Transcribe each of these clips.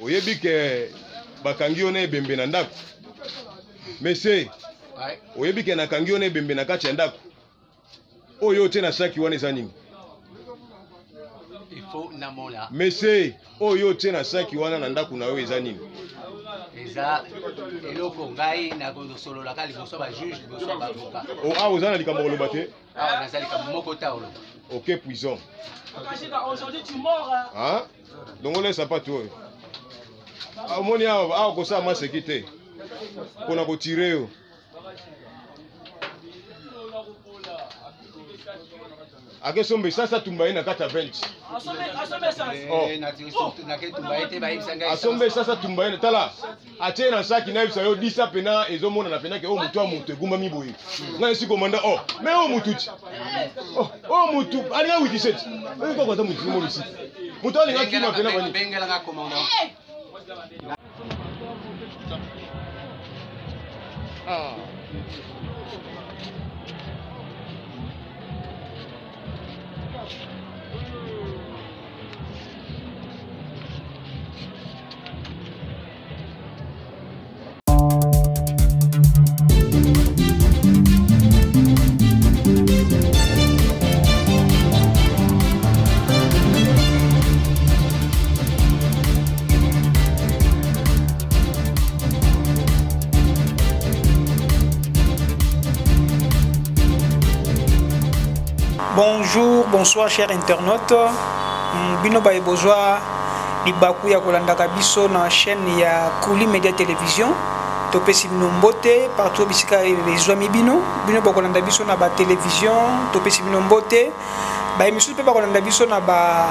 oyebi ke bakangi ona ebembe na ndako. Mese oyebi ke nakangi ona ebembe na kati ya ndako. Oyo te na saki wana eza nini? Il faut namola. Mese oyo te na saki wana na ndako na yo eza nini? Eza eloko ngai na solola ka liboso ba juge liboso ba avocat. O a oza na likambo koloba te? Ah nazali ka moko ta oloba. OK puissant. Aujourd'hui tu mords. Hein? Donc on laisse pas toi. Amoni a ko sa ma sekite. Pona ko tirer yo. Ake sombe sasa tumbaye na kata bench. Asombe sasa tumbaye na tala. Ache na saki na bisa yo disa pena ezomona na pena ke o mutu a mutu eguma miboyi. Nga si komanda oh, mais o mututi. Oh mutu, ali nga 87. Ngo ko ta mutu mo bisi. Mutu ali nga kima pena bani. Bengela nga komanda. Ah. Bonjour, bonsoir chers internautes. Bino baye bozwa libaku ya kolandaka biso na chaîne ya Kuli Media Télévision. Topesi bino mbote partout bisika bezwami bino. Bino ba kolanda biso na ba télévision, topesi bino mbote. Ba émission pe ba kolanda biso na ba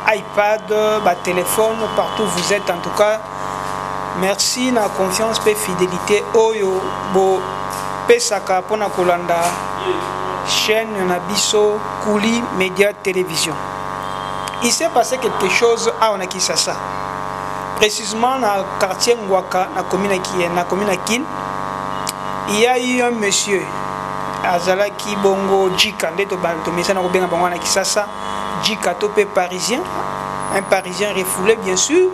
iPad, ba téléphone, partout vous êtes en tout cas. Merci na confiance pe fidélité oyo bo pesaka pona kolanda chaîne Nabiso Kuli Media Télévision. Il s'est passé quelque chose à Onakisasa. Précisément dans le quartier Ngwaka, na commune Kin, il y a eu un monsieur, Azalaki Bongo Djika, Djika Topé parisien, un parisien refoulé bien sûr,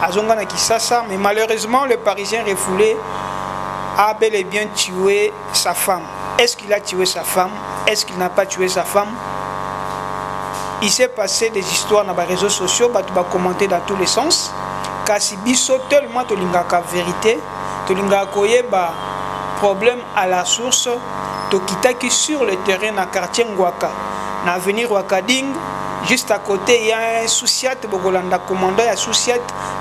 Azonga Nakisasa, mais malheureusement le parisien refoulé a bel et bien tué sa femme. Est-ce qu'il a tué sa femme? Est-ce qu'il n'a pas tué sa femme? Il s'est passé des histoires dans les réseaux sociaux, tu vas commenter dans tous les sens. Kasi biso tellement to lingaka vérité, to lingaka koyeba problème à la source, to kitaki sur le terrain na quartier Ngwaka, na avenir Wakading, juste à côté il y a un souciat Bogolanda commandant ya souciat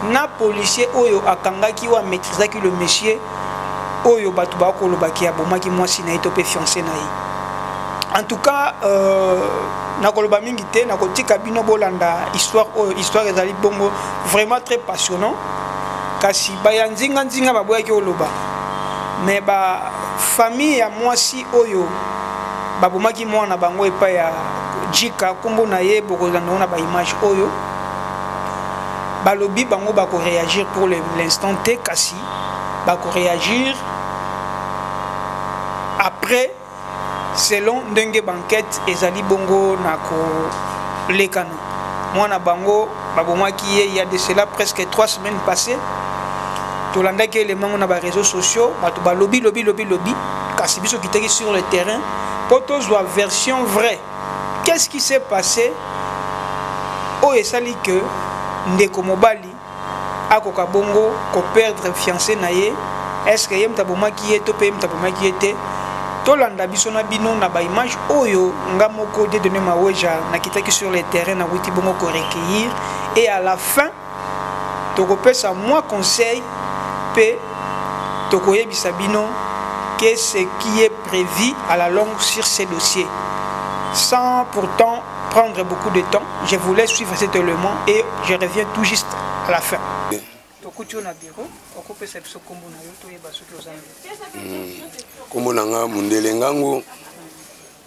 na policier oyo akangaki wa maîtrisaki le monsieur. Oyo batu ba kolobaki abomaki mwasi na ito pe fiancé na yi. En tout cas na koloba mingi te na kotika bino bolanda histoire ezali bongo vraiment très passionnant kasi baya nzinga ba boyaki oloba mais ba famille ya mwasi oyo babomaki mwana bango epa ya Djika kombo na ye bokolanda na ba image oyo balobi bango bako réagir pour l'instant T kasi bako réagir après, selon Dengue Banquette, Ezali Bongo Nako Lekano. Moi, na Bango, Baboma qui est, il y a de cela presque 3 semaines passées. Tolanda qui est les membres dans les réseaux sociaux, Batouba lobby. Kassibiso qui était sur le terrain. Potos doit version vraie. Qu'est-ce qui s'est passé? Oh, et ça dit que Ndeko Mobali, Akoka Bongo, ko perdre fiancé naye. Est-ce que Yem Taboma qui est topé, Yem Taboma qui était? Tolanda biso na bino na ba image oyo nga moko de donner ma weja na kitaki sur le terrain na wuti bongo ko recueillir et à la fin toko pesa moi conseil pe toko yebisa bino que ce qui est prévu à la longue sur ces dossiers sans pourtant prendre beaucoup de temps. Je vous laisse suivre cet élément et je reviens tout juste à la fin. Kombo nanga mundele ngangu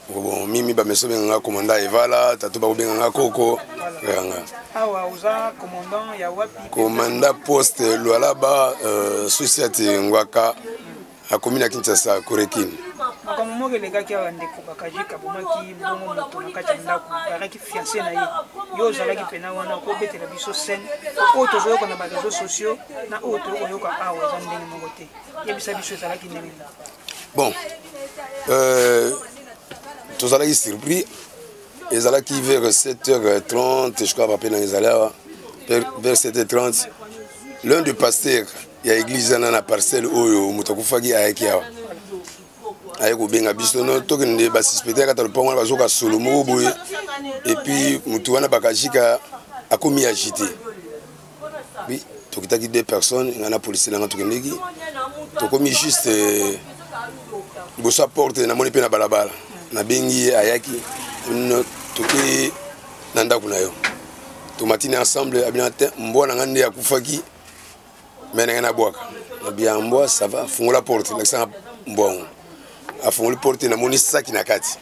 bon mimi ba meso benga commandant Evala tatu ba benga Koko nga awa uza commandant ya wapi commandant poste Lualaba société Ngwaka a commune Kinshasa Korekine makambo moko elekaki awa ndeko bakajika bomaki bongo moto na kati ya ndako bazalaki fiancé na ye yo ozalaki mpena wana okobetela biso scène oyo tozoyoka na bareseau sociaux na oyo toyokoyoka awa eza ndenge moko te yebisa biso ezalaki ndenge bon tozalaki surpris ezalaki vers 7h30 je crois rappelé dans ezala vers 7h30 l'un des pasteurs ya église na na parcelle oyo moto akufaki ayaki awa aye kobenga biso no tokende basuspecte kata lopango wana bazoka solo moko boye epuis motu wana bakajika akomi agité oui tokitaki 2 personnes nga na policier nanga tokendeki tokomi juste liboso ya porte namoni mpe na balabala nabengi ye ayaki toke na ndako na yo tomatini ensemble abina te mbwa na nga nde akufaki me na nga nabwaka nabia mbwa ça va fungola porte lakisanga mbwa ngo afungoli porte namoni saki na kati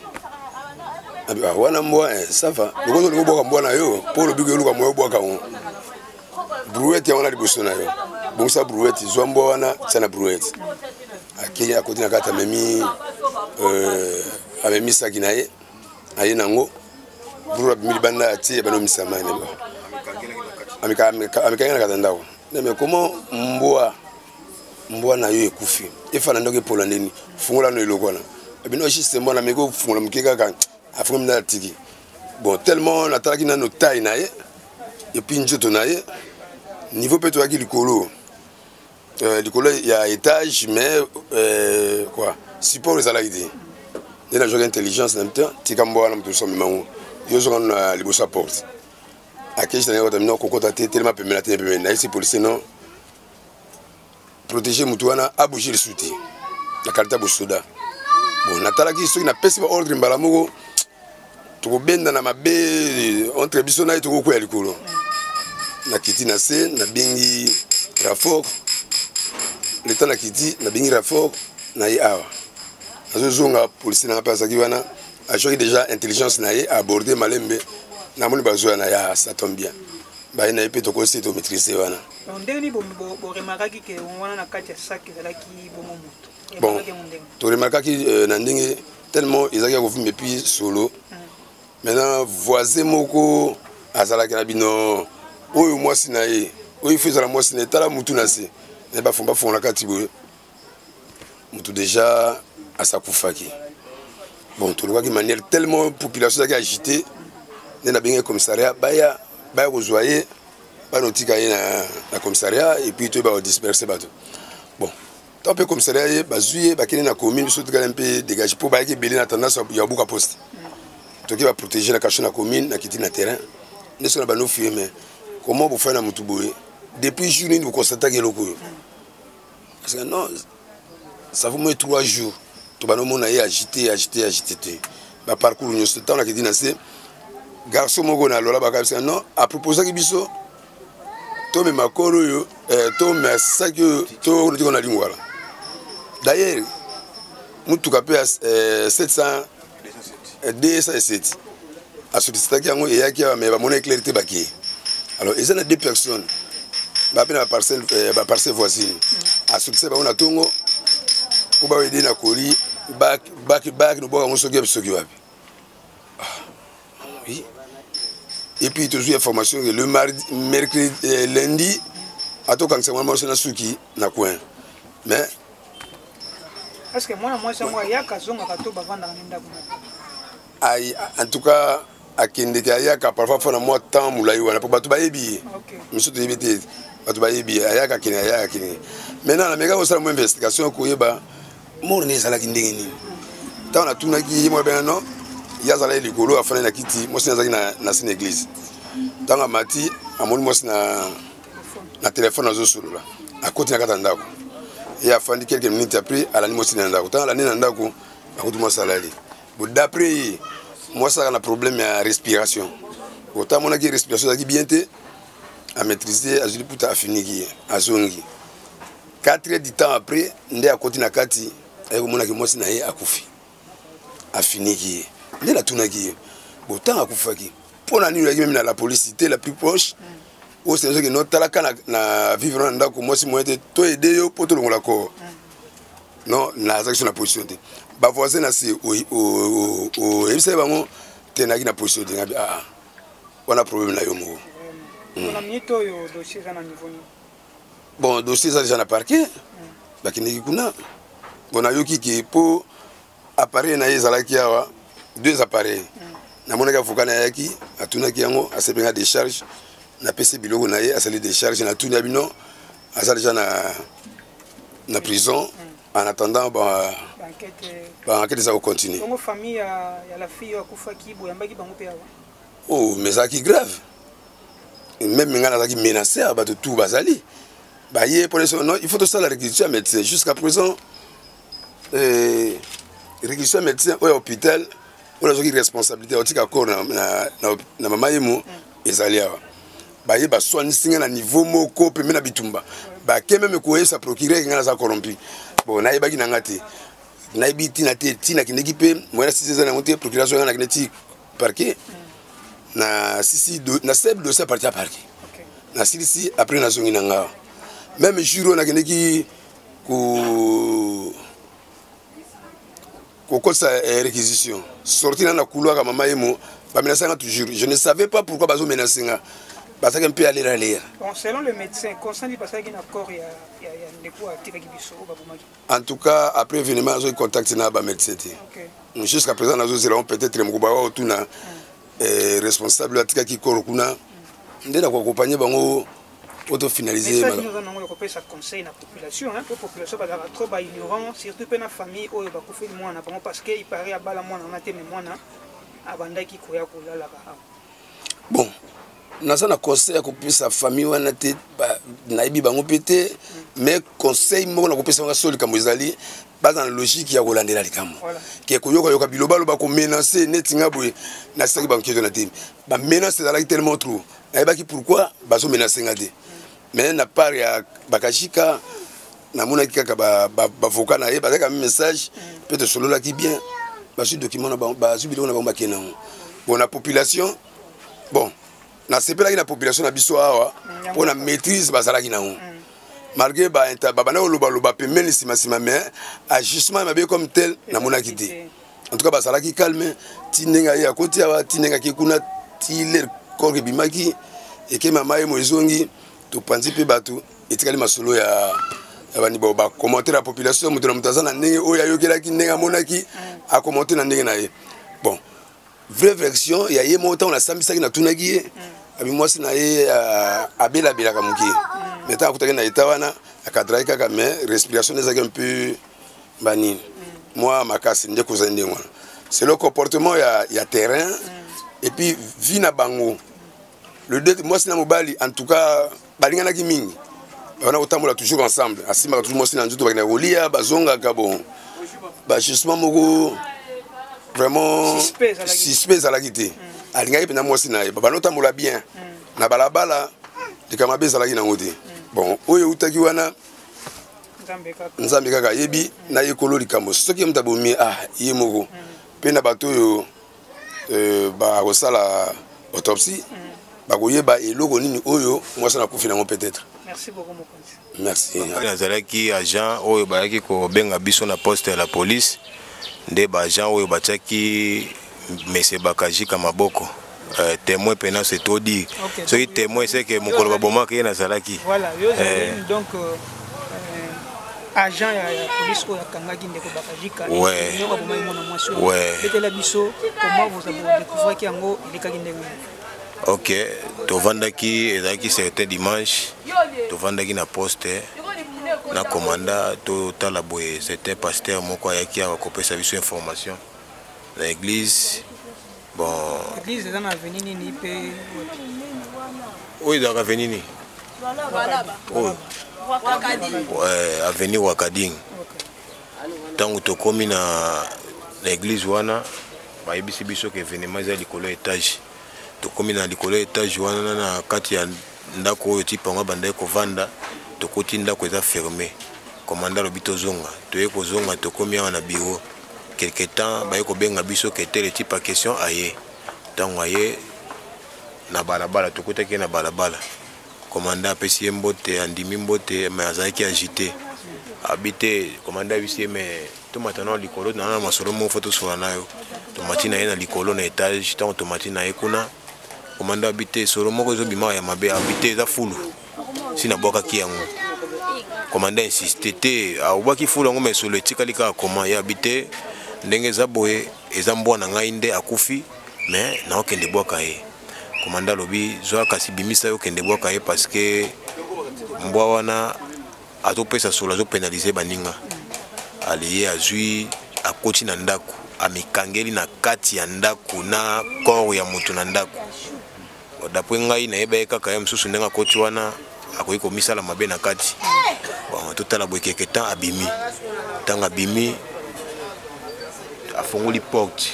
wana mbwa ça va lokozo lingo bwaka mbwa na yo mpo olobi koluka moyo bwaka ngo brouette yango na liboso na yo bongisa brouette zwa mbwa wana tia na brouette akei akoti na kati amemi saki na ye aye nango brouette abimi libanda atie banomisa mai amikangi na kata ndako mais comment mbwa na yo ekufi efana ndoki pola ndeni fungola no eloko wana ebino juste mbwa na meko fungola muke kaka afungola mna tiki bon tellement natalaki nano taille na ye et puis njoto na ye niveau pe toaki likolo likolo ya étage mais quoi support ezalaki te nde na joki intelligence na mita tika mbwa wana moto somi mango yo zokano na liboso ya porte akeshi na kota mino kokota te telema pemela te pemela na isi policier non protéger mutu wana abouger le souté la kalita bosoda bon natalaki soki napesi ba ordre mbala moko tokobenda na mabe entre biso na ye tokokwea likolo nakiti na se nabengi raffort leta nakiti nabengi raffort na ye awa nazozonga policier nanga mpe azalaki wana ajoki déjà intelligence na ye aborde malembe namoni bazoya na ya ça tombe bien baye na ye mpe tokosi tomaîtrise wana ndenge nini boremarkaki ke wana na kati ya saki ezalaki bongo moto bon toremarkaki na ndenge tellement ezalaki akovimba epuis solo maintenant voisin moko azalaki na bino oyo mwasi na ye oyo ifo ezala mwasi na ye tala mutu na se na ye bafongola kati boye mutu déjà asakufaki bon tolobaki manière tellement population ezalaki agité nde nabenge commissariat baya kozwa ye banotika ye na commissariat et puis toyeba kodisperse bato bon ntango mpe commissariat ye bazwi ye bakende na commune biso tikala mpe dégage mpo bayaki ebele na tendance ya buka poste toki baprotéger na kasho na commune nakiti na terrain nde so na banofu ye mais comment bofai na motu boye depuis jour nini boconstataki eloko oyo parce que non ça vaut moins 3 jours to banomona ye agité te baparcours nyonso ntango nakiti na se garçon moko na lola bakabisa non aproposaki biso tomema kolo oyo tomema saki oyo tolotiki na lingwala d'ailleurs mutuka mpe 207 asolicitaki yango eyaki awa me bamona éclair te bakie alors eza na 2 personnes bape na baparcelle voisine asolicite bango na ntongo mpo baoyede na koli baki nobwaka yango soki yapi soki wapi oui. Et puis toujours information que le mardi, mercredi, lundi, à tout quand c'est moi je suis suki na coin. Mais est-ce que moi c'est moi yaka zonga ka to bavanda nenda kuna. Ai en tout cas akende ka yaka parfois fona moi temps mulai wana po bato bayebi. OK. Monsieur to yebete bato bayebi ayaka kene ayaka kene. Maintenant na meka osala mo investigation ko yeba morne sala kindenge nini. Tant na tunaki mo ben non yazala likolo afana na kiti mosi nazaki na sine église tanga mati amoni mosi na téléphone azosolola akoti na kata ndako et afandi quelques minutes après alani mosi na ndako tanga alani na ndako akoti mosi alali bon d'après moi ça a un problème de respiration autant mon aki respiration azaki bien te à maîtriser azuli puta afiniki azongi 4 heures du temps après nde akoti na kati akomona ki mosi na ye akufi afiniki nde natunaki ye bon ntango akufaki mpo na nini oyaki meme na la police te la plus proche oyo sene soki notalaka na vivre na ndako mwasi moye te toyede yo mpo tolongola kor non nazalaki so na position te ba voisin na se o ebisa bango tenaki na position de ngabi on a problème na yo mo. On a mis tout le dossier à niveau. Bon, dossier ça déjà na parquet. Bakini kuna. Bon na yoki ki po appareil na ezalaki awa 2 appareils. Na monaka fukana yaki atunaki yango asebenga décharge na PC biloko na ye asali décharge na tuni abino asali déjà na prison en attendant enquête ça va continuer. Comment famille y a la fille akufa ki boyamba ki bango pe awa. Oh mais ça qui grave. Même ngana ça qui menacé à battre tout bazali. Bah hier pour non il faut tout ça la réquisition médecin jusqu'à présent réquisition médecin au hôpital on a une responsabilité au tika corps na mama yemo ezali awa. Bah hier ba soigner singa na niveau moko pe na bitumba. Bah ke même ko esa procurer ngana za corrompu. Bon na yebaki na ngati na ibiti na te tina kineki pe moi 6 ans na monter procuration na kineti parquet na sisi na seb dossier parti à parquet na sisi après na zongi nanga même jour na kineki ko kosa réquisition sorti na couloir mama yemo ba menacanga toujours je ne savais pas pourquoi bazo menacinga parce que un peu aller là. Bon, selon le médecin constant dit parce qu'il y a encore il y a des coups à tirer qui sont en tout cas après événement j'ai contacté na ba médecin jusqu'à présent nous allons peut-être mkuba wa tuna responsable atika ki korokuna ndela kwa accompagner bango auto finaliser mais ça nous avons le conseil na population hein pour population ba trop ba ignorant surtout pe na famille oyo ba kufa mwana bango parce que il paraît abala mwana na te mwana abandaki koya kolala ba bon nasa na conseil ko pesa famille wana te naibi bango pété mais conseil moko na ko pesa nga soli kamozali ba dans la logique ya kolandela likamo ke koyoka yoka biloba loba ko menacer netinga boye na saki banki to na te ba menacer za la tellement trop naibaki pourquoi bazo menacer ngade mais na part ya bakashika na mona kaka ba voka na ye ba ka message peut-être solo la ki bien ba su document na ba su biloko na ba kena bon la population bon na sepela ki na population na biso awa pour na maîtrise bazalaki na on malgré ba bana loba pemeli sima mais ajustement mabe comme tel na mona kité en tout cas bazalaki calme tinenga ya koti awa tinenga ki kuna tile korge bimaki et que mama ye moizongi to panzi pe batu etikali masolo ya bani ba commenter la population mutu na mutazana ndenge oya yokelaki ndenge monaki a commenter na ndenge na ye bon vraie version ya ye monta on a sambisaki na tunaki ye abi mwasi na ye abela bela kamuki mais tant kutaki na etawana akadrai kaka mais respiration ezaki un peu bani moi makasi ndeko zende ngwana c'est le comportement ya terrain et puis vie na bango le deux moi sina mobali en tout cas balingana ki mingi on a autant toujours ensemble asima toujours moi sina nzuto bakina rolia bazonga ka bon ba justement moko vraiment suspect à la quitté alinga pena moi sina ba nota mola bien na balabala de kamabe za la kina ngote bon oyo utaki wana nzambe kaka yebi na yekolo likambo soki mtabomi ye moko pena bato yo ba kosala autopsie ba koyeba eloko nini oyo mwasa na kufina ngo peut-être. Merci beaucoup mokonzi. Merci. Nazalaki agent oyo bayaki ko benga biso na poste ya la police nde ba agent oyo batiaki mese bakaji ka maboko témoin pena c'est tout dit ce qui témoin c'est que mokolo baboma ke nazalaki voilà donc agent ya police oyo akangaki ndeko bakajika ouais c'était la biso comment vous avez découvert yango ilekaki ndenge. Ok, tovandaki ezaki certain dimanche tovandaki na poste na commanda to tala boye c'était pasteur moko ayaki akopesa biso information na église bon église dans avenue nini pe oui dans avenue nini ouais avenue Wakading tango tokomi na église wana bayebisi biso ke événement za likolo étage tokomi na likolo étage wana na kati ya ndako oyo ti pango banda kovanda tokoti ndako eza fermé commandant lobi tozonga toye kozonga tokomi awa na bureau quelque temps baye kobenga biso ke tel type à question aye ntango aye na balabala tokotaki na balabala commandant apesi ye mbote andimi mbote mais azalaki agité habité commandant ici mais tout maintenant likolo na masolo mo photo sur na yo to matina na likolo na étage tant to matina ekuna commandant habité solo moko zo bima ya mabe habité za fulu sina boka ki yango commandant insisté te awaki fulu ngo mais solo etikali ka comment ya habité ndenge za boye eza mbona ngai nde akufi mais na okende boka ye commandant lobi zo kasi bimisa yo kende boka ye parce que mbwa wana atopesa solo azo pénaliser baninga aliye azui akoti na ndako amikangeli na kati ya ndako na koro ya moto na ndako d'après ngai na yeba kaka ya msusu ndenga koti wana akoki komisala mabe na kati bon totala boye quelque temps abimi tanga abimi afongoli porte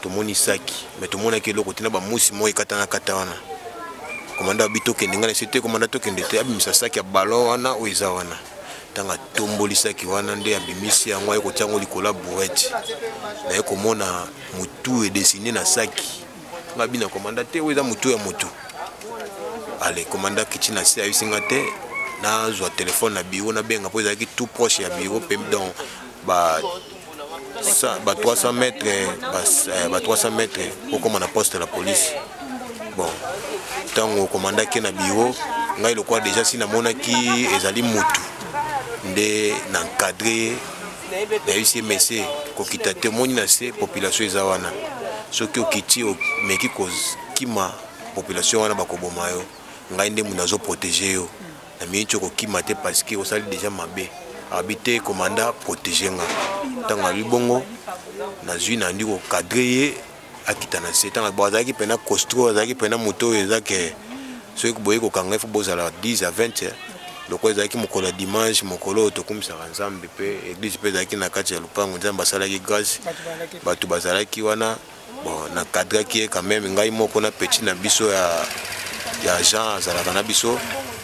tomoni saki mais tomona ke loko tina ba musi mo ekatana kata wana komanda abito kendinga c'était komanda to kendete abimisa saki ya ballon wana o eza wana tanga tomboli saki wana nde abimisi yango ayeko tiango likola bourette na yeko mona mutu e dessiné na saki ngabi na komanda te o eza mutu ya mutu ale komanda kichina si ayisinga te na zo téléphone na bureau na benga po ezaki tout proche ya bureau pe donc ba 300 mètres ba 300 mètres au comme na poste de la police bon tango commandant qui na bureau ngai le quoi déjà si na monaki ezali mutu nde na encadrer na ici messé ko kitate moni na se population ezawana soki okiti meki cause kima population wana bakoboma yo ngai nde munazo protéger yo na micho ko kima te parce que osali déjà mabe habité commandant protéger nga tanga libongo na zui na ndiko cadrer akitana setanga bazaki pena costro azaki pena moto ezake soki boye ko kanga fo bozala 10 à 20 loko ezaki mokolo dimanche mokolo tokumisa nzambe pe église pe ezaki na kati ya lupango nzambe asalaki grâce batu bazalaki wana bon na cadre qui quand même ngai moko na petit na biso ya Jean azalaka na biso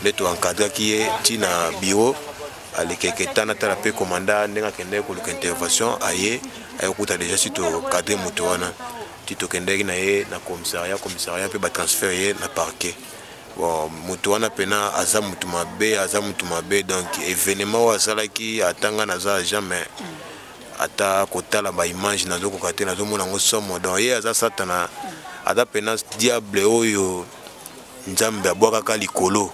leto encadre qui tina bureau alekeke tana tala pe commandant ndenga kende ko luka intervention aye ayekuta déjà si to cadre moto wana tito kendeki na ye na commissariat pe ba transfert ye na parquet bon moto wana pena aza mutu mabe donc événement wa salaki atanga na za jamais ata kotala ba image na zoko kate na zo mona ngo somo donc ye aza satana ada pena diable oyo nzambe abwaka ka likolo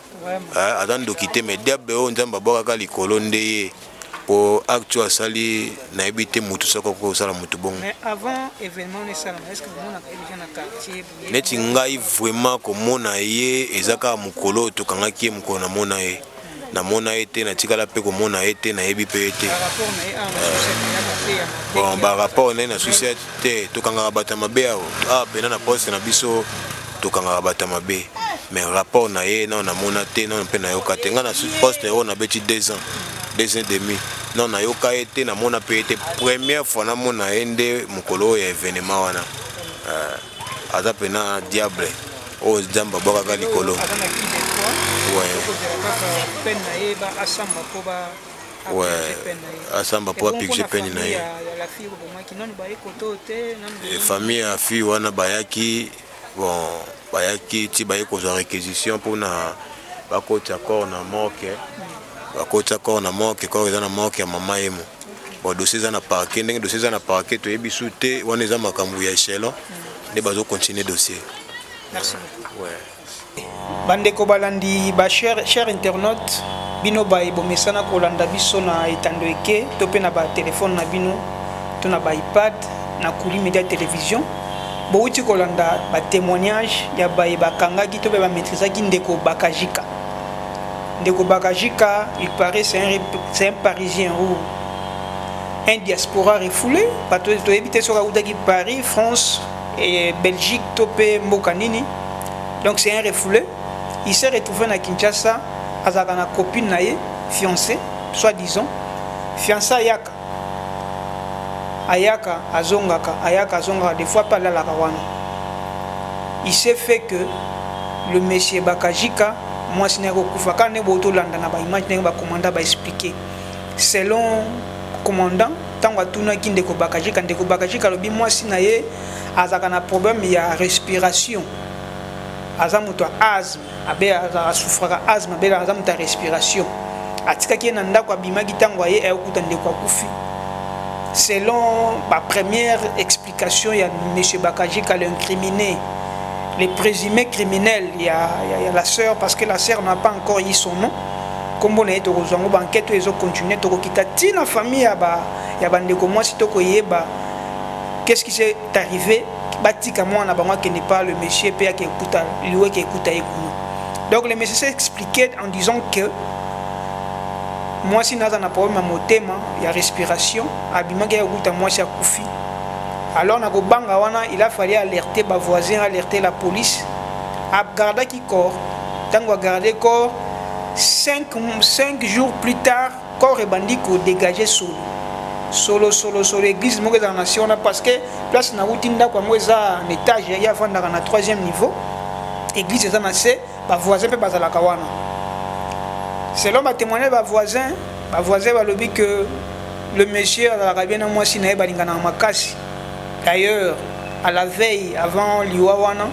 aza ndokite mais diable oyo nzambe abwaka ka likolo nde pour actuel sali na ebité mutu soko ko sala mutu bongo mais avant événement ne sala est-ce que vous avez na quartier neti ngai vraiment ko mona ye ezaka mukolo to kangaki mukolo na mona ye na mona ete na tikala pe ko mona ete na yebi pe ete bon ba rapport na société to kanga bata mabe ah pena na poste na biso to kanga bata mabe mais rapport na ye na mona te na pe na yo katenga na poste on a beti 2 ans 2 ans et demi non na yoka été na mona pe été première fois na mona ende mukolo ya événement wana aza pena diable o jamba boka ka likolo ouais asamba po apige peni na ye famille a fille wana bayaki bon bayaki ti baye ko réquisition pour na bakoti accord na moke bakoti accord na moke ko eza na moke ya mama yemo bon dossier za na parquet ndenge dossier za na parquet to yebi sute wana eza makambu ya échelon nde bazo continuer dossier. Merci beaucoup. Ouais. Bandeko balandi ba cher internaute bino ba ibomesana kolanda biso na etando eke to pe na ba téléphone na bino to na ba iPad na Kuli Media Télévision bo uti kolanda ba témoignage ya ba bakangaki to pe ba maîtrisaki ndeko Bakajika. Ndeko Bakajika, il paraît c'est un Parisien ou un diaspora refoulé parce que tu habites sur Paris, France et Belgique, Topé, Mokanini. Donc c'est un refoulé. Il s'est retrouvé à Kinshasa avec une copine naïe, fiancée, soi-disant, fiancée Ayaka. Ayaka Azongaka, des fois pas là la Rawana. Il s'est fait que le monsieur Bakajika, moi je n'ai pas quand ne boto landa na ba image ne ba commandant ba expliquer. Selon commandant, tant que tout n'a qu'inde ko Bakajika lobi moi si naïe azaka na problème ya respiration. Azamuto asthme, abe souffrira asthme, abe azamuta respiration. atikaki na ndako abimaki ntango aye ayekuta ndeko akufi. Selon la première explication, il y a M. Bakajika, l'incriminé, les présumés criminels, il y a la sœur, parce que la sœur n'a pas encore eu son nom. Comme on est aux enquêtes, ils ont continué, la famille, qu'est-ce qui s'est arrivé? Qui n'est pas le monsieur qui écoute. Donc le monsieur s'est expliqué en disant que moi si naza na problème motema ya respiration abimaki ya kuta moi si akufi. Alors na kobanga wana il a fallu alerter ba voisins, alerter la police, a garder qui corps. Tango garder corps 5 jours plus tard corps et bandit ko dégager solo église mo dans nation parce que place na utinda kwa mweza en étage ya vanda na 3e niveau église eza na C ba voisins pe bazala kawana. Selon ma témoignage, ma voisin va le dire que le monsieur a bien moi si naïe balingana makasi. D'ailleurs, à la veille avant liwawana,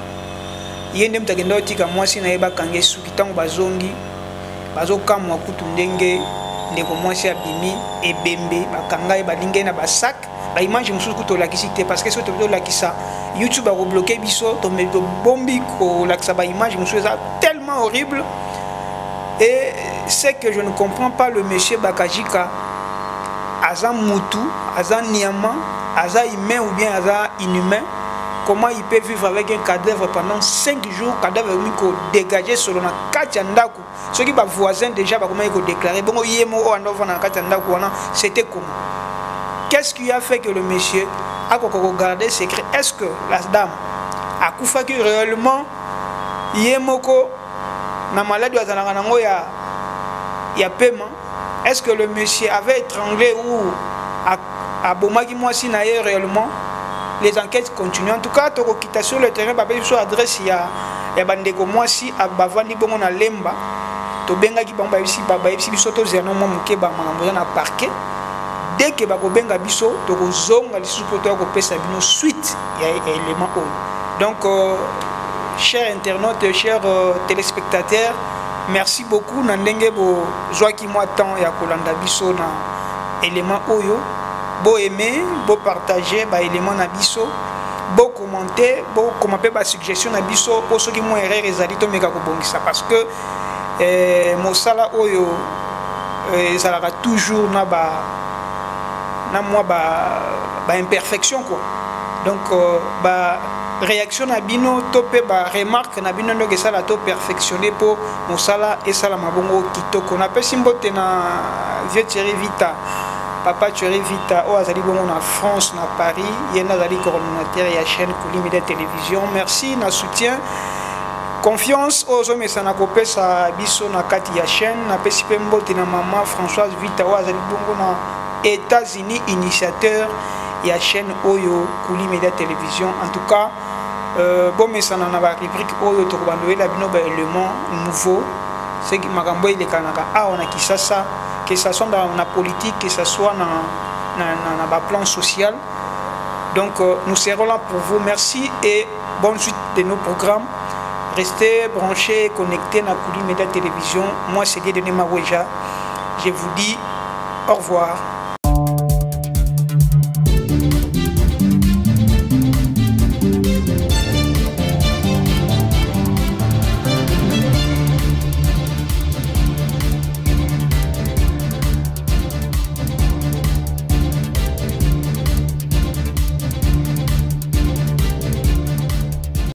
il y a une tagenda tika moi si naïe bakange sukitango bazongi, bazoka mwa kutundenge, ndeko moi si abimi et bembe bakanga e balinge na basak. La image mususu kuto la kisite parce que ce to la kisa YouTube a rebloqué biso to me bombi ko la kisa ba image mususu tellement horrible. Et c'est que je ne comprends pas le monsieur Bakajika, Aza Moutou, Aza Niama, Aza humain ou bien Aza inhumain, comment il peut vivre avec un cadavre pendant 5 jours, cadavre dégagé selon la Katiandaku. Ceux qui sont voisins déjà, comment ils ont déclaré, bon, c'était comment? Qu'est-ce qui a fait que le monsieur a regardé secret? Est-ce que la dame a koufaki réellement Yemoko na maladie ya paiement? Est-ce que le monsieur avait étranglé ou a bomaki moi si naie réellement? Les enquêtes continuent. En tout cas, tu as sur le terrain, tu as adresse ya bandeko moi si a bavandi bongo na lemba. Tu benga ki bamba ici baba ici biso to zeno mo muke ba mangambo na parquet. Dès que ba ko benga biso to ko zonga li supoto ko pesa bino suite ya élément o. Donc chers internautes, chers téléspectateurs, merci beaucoup. Nandenge bo joaki moi temps ya kolanda biso na élément oyo. Bo aimer, bo partager ba élément na biso, bo commenter, bo commenter ba suggestion na biso pour ceux qui m'ont erreur ezali to meka ko bongisa parce que mosala oyo ezalaka toujours na moi ba imperfection quoi. Donc ba réaction na bino to pe ba remarque na bino ndo kesala to perfectionner pour mosala et sala mabongo kitoko na pesi mbote na vieux Thierry Vita. Papa Thierry Vita, oh azali bongo na France, na Paris, yena azali coordinateur ya chaîne Kuli Media Télévision. Merci na soutien. Confiance aux hommes et sana kopesa biso na kati ya chaîne, na pesi pe mbote na maman Françoise Vita, oh azali bongo na États-Unis, initiateur ya chaîne Oyo Kuli Media Télévision. En tout cas, bon mesana na ba rubrique Oyo to bandoela la bino ba élément nouveau. C'est que makambo ile kanaka a on a Kisasa, que ce soit dans la politique, que ce soit dans le plan social. Donc nous serons là pour vous. Merci et bonne suite de nos programmes. Restez branchés, connectés à Kuli Media Télévision. Moi c'est Dieudonné Maweja. Je vous dis au revoir.